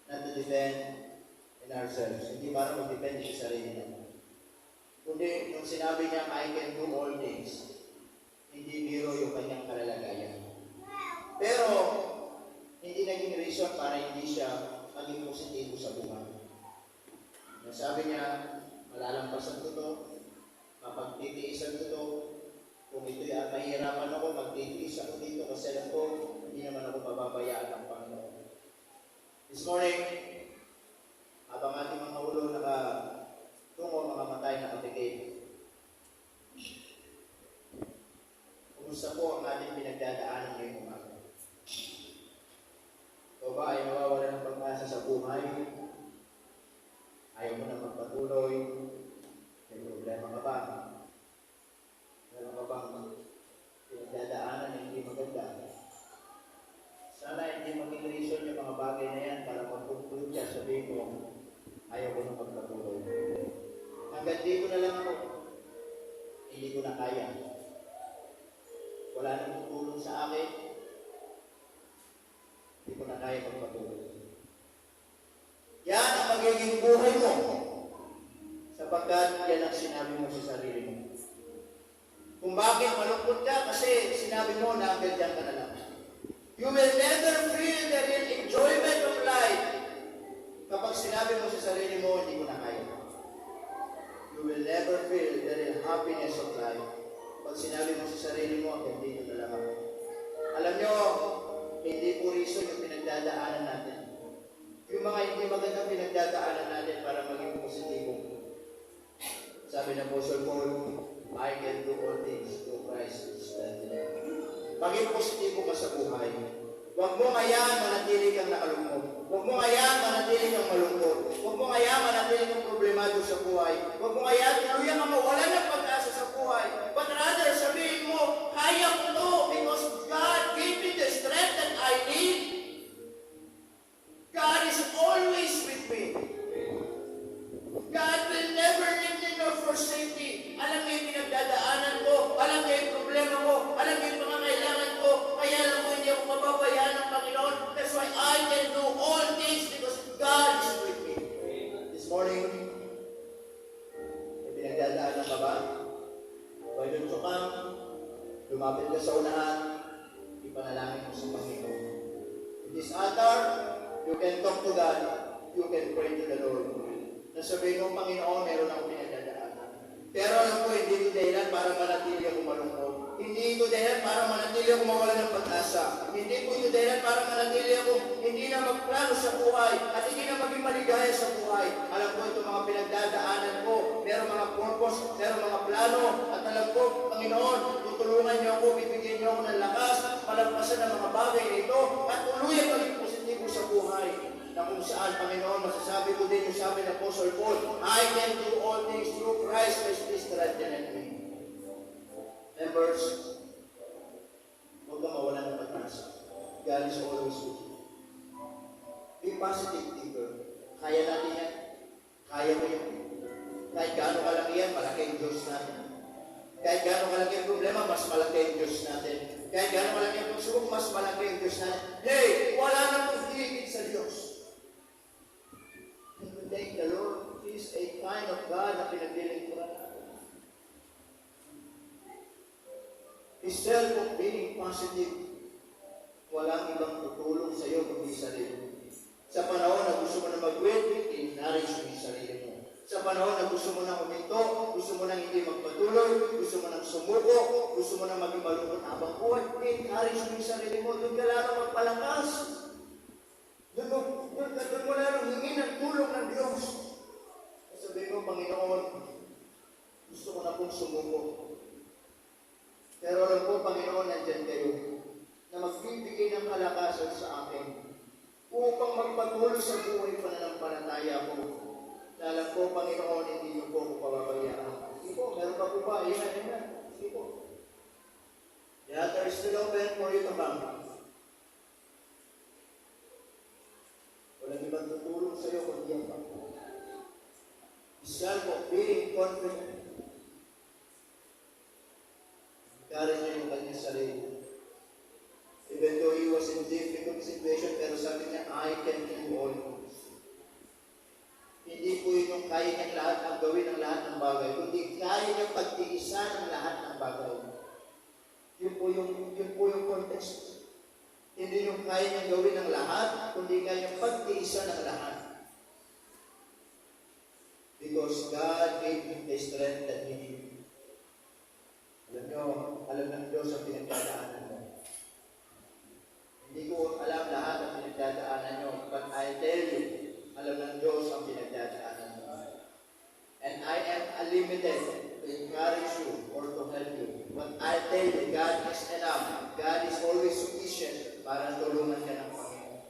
not to depend in ourselves. Hindi para mag-depend sa sarili natin. Kundi, nung sinabi niya, I can do all things, hindi biro yung kanyang kalalagayan. Pero, hindi naging reason para hindi siya maging positibo sa buhay. Sabi niya, malalampasan ko ito, mapagtitiisan ko ito, kung ito'y mahirapan ako, magtitiis ako dito kasi alam ko, hindi naman ako pababayaan ng Panginoon. This morning, habang ating mga ulo tungo mga matay na kapigay. Kumusta po ang ating pinagdadaanan ngayong umaga? Ikaw ba ay nawawala ng pag-asa sa buhay? Ayaw mo na magpatuloy? May problema ka ba? Meron ka bang pinagdadaanan na hindi maganda? Sana hindi maging reason yung mga bagay na yan para pag-conclude siya, sabihin mo, ayaw ko na magpatuloy. Hanggang dito na lang ako. Hindi ko na kaya. Wala nang tutulong sa akin. Hindi ko na kaya magpatuloy. Yan ang magiging buhay mo. Sapagkat yan ang sinabi mo sa sarili mo. Kung bakit malungkot ka, kasi sinabi mo na hanggang dyan ka na lang. You will never feel the real enjoyment of life kapag sinabi mo sa sarili mo, hindi ko na kaya. You will never feel the real happiness of life pag sinabi mo sa sarili mo, hanggang dito na lang ako. Alam nyo, hindi po reason yung pinagdadaanan natin. Yung mga hindi magandang pinagdadaanan natin para maging positibo. Sabi ng Apostle Paul, I can do all things through Christ who strengthens me. Maging positibo ka sa buhay. Huwag mo hayaan manatili kang nakalungkot. Huwag mo hayaan manatili kang malungkot. Huwag mo hayaan manatili kang problemado sa buhay. Huwag mo hayaan tuluyan kang mawala ng pag-asa sa buhay. But rather, sabihin mo, kaya ko to because God gave me the strength that I need. God is always with me. God will never leave me nor forsake me. Alam niya yung pinagdadaanan ko. Alam niya yung problema ko. Alam niya yung pangangailangan ko. Kaya alam ko hindi ako mababayaan ng Panginoon. That's why I can do all things because God is with me. This morning, may pinagdadaanan ka ba? Pwede mo kang lumapit ka sa unahan, ipanalangin mo sa Panginoon. In this altar, you can talk to God. You can pray to the Lord. Nasabihin mo, Panginoon, meron akong pinagdadaanan. Pero alam ko, hindi ito dahilan para manatili ako malungkot. Hindi ito dahilan para manatili ako mawala ng pag-asa. Hindi po ito dahilan para manatili ako hindi na magplano sa buhay at hindi na maging maligaya sa buhay. Alam ko ito mga pinagdadaanan ko. Meron mga purpose, meron mga plano. At alam ko, Panginoon, tutulungan niyo ako, bibigyan niyo ako ng lakas, palagpasan ng mga bagay na ito, at tuluyan maging positibo sa buhay. Na kung saan, Panginoon, masasabi ko din yung sabi ng Apostle Paul, I can do all things through Christ which strengthens me. Members, huwag kang mawala ng pag-asa. God is always with you. Be positive thinker. Kaya natin yan. Kaya mo yan. Kahit gaano kalaki yan, malaki ang Diyos natin. Kahit gaano kalaki ang problema, mas malaki ang Diyos natin. Kahit gaano kalaki ang pagsubok, mas malaki ang Diyos natin. Hey, wala nang hihigit sa Diyos. Thank the Lord. He is a kind of God na pinaglilingkuran natin. His self of being positive. walang ibang tutulong sa iyo kundi sarili mo. Sa panahon na gusto mo na mag-quit, encourage mo yung sarili mo. Sa panahon na gusto mo na huminto, gusto mo na hindi magpatuloy, gusto mo na sumuko, gusto mo na maging malungkot habang buhay, encourage mo yung sarili mo. Doon ka lalo magpalakas. Doon mo lalo hingin ang tulong ng Diyos. Sabihin mo, Panginoon, gusto ko na pong sumuko. Pero alam po, Panginoon, nandyan kayo na magbibigay ng kalakasan sa akin upang magpatuloy sa buhay pananampalataya ko. Alam ko, Panginoon, hindi niyo po ako pababayaan. Sige po, meron pa po ba? Ayan. Sige po. The altar is still open for you to come. Walang ibang tutulong sa iyo kundi ang Panginoon. Isyan po, being confident. Encourage niya yung kanyang sarili. Even though he was in difficult situation, pero sabi niya, I can do all things. Hindi po yun yung kaya niyang lahat ang gawin ng lahat ng bagay, kundi kaya niyang pagtiisan ng lahat ng bagay. Yun po yung context. Hindi yung kaya niyang gawin ng lahat, kundi kaya niyang pagtiisan ng lahat. Because God gave him the strength that he needed. Alam ng Diyos ang pinagdadaanan mo. Hindi ko alam lahat ang pinagdadaanan nyo, but I tell you, alam ng Diyos ang pinagdadaanan mo. And I am unlimited to encourage you or to help you. But I tell you, God is enough. God is always sufficient para tulungan ka ng Panginoon.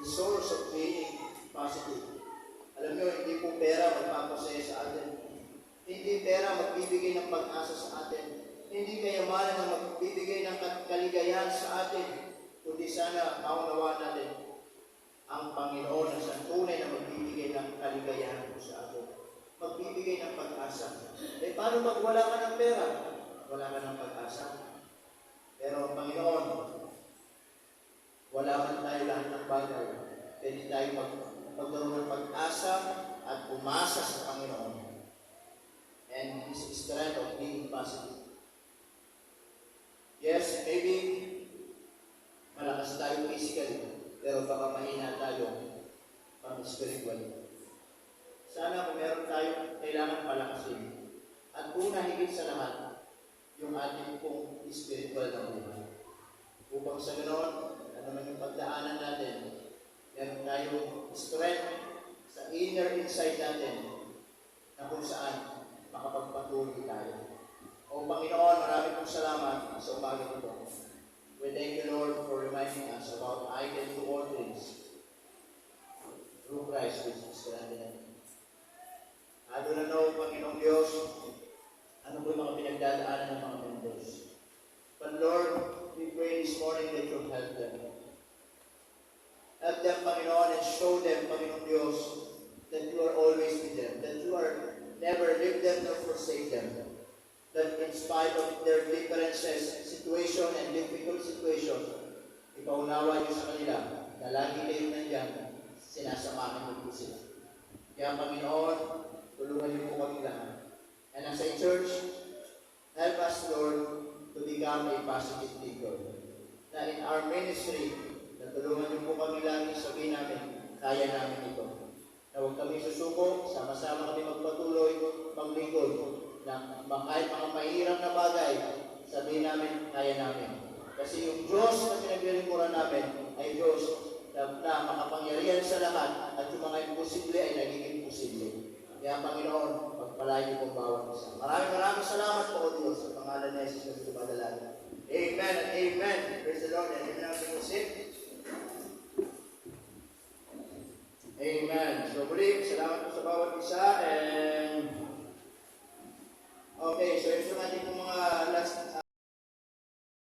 The source of being positive. Alam nyo, hindi po pera magpapasaya sa atin. Hindi pera magbibigay ng pag-asa sa atin. Hindi kayamanan na magbibigay ng kaligayahan sa atin. Kundi sana maunawaan natin ang Panginoon na sa tunay na magbibigay ng kaligayahan sa atin. Magbibigay ng pag-asa. Eh paano pag wala ka ng pera? Wala ka ng pag-asa. Pero ang Panginoon, wala man tayo lahat ng bagay. Pwede tayo magkaroon ng pag-asa at umasa sa Panginoon. And this is the right of being positive. Yes, maybe malakas tayo physically, pero baka mahina tayo pang-spiritually. Sana kung meron tayo, kailangan palakasin. At una higit sa lahat, yung ating pong spiritual na buhay. Upang sa ganoon, ano man yung pagdaanan natin, meron tayong strength sa inner inside natin na kung saan makapagpatuloy tayo. O Panginoon, marami pong salamat sa umaga nito. We thank you, Lord, for reminding us about I can do all things through Christ which is strengthening. I do not know, Panginoong Diyos, ano po yung mga pinagdadaanan ng mga members. But Lord, we pray this morning that you'll help them. Help them, Panginoon, and show them, Panginoong Diyos, that you are always with them, that you are never leave them nor forsake them. That in spite of their differences, situation, and difficult situation, ipaunawa niyo sa kanila na lagi kayo nandiyan, sinasamahan niyo po sila. Kaya Panginoon, tulungan niyo po kami lahat. And as a church, help us, Lord, to become a positive people. Na in our ministry, na tulungan niyo po kami lagi, sabihin namin, kaya namin ito. Na huwag kami susuko, sama-sama kami magpatuloy, maglingkod, na kahit mga mahirap na bagay, sabihin namin, kaya namin. Kasi yung Diyos na pinaglilingkuran namin ay Diyos na makapangyarihan sa lahat at yung mga imposible ay nagiging posible. Kaya Panginoon, pagpalain niyo pong bawat isa. Maraming salamat po, O Diyos, sa pangalan ni Jesus na dumadalaga. Amen and amen.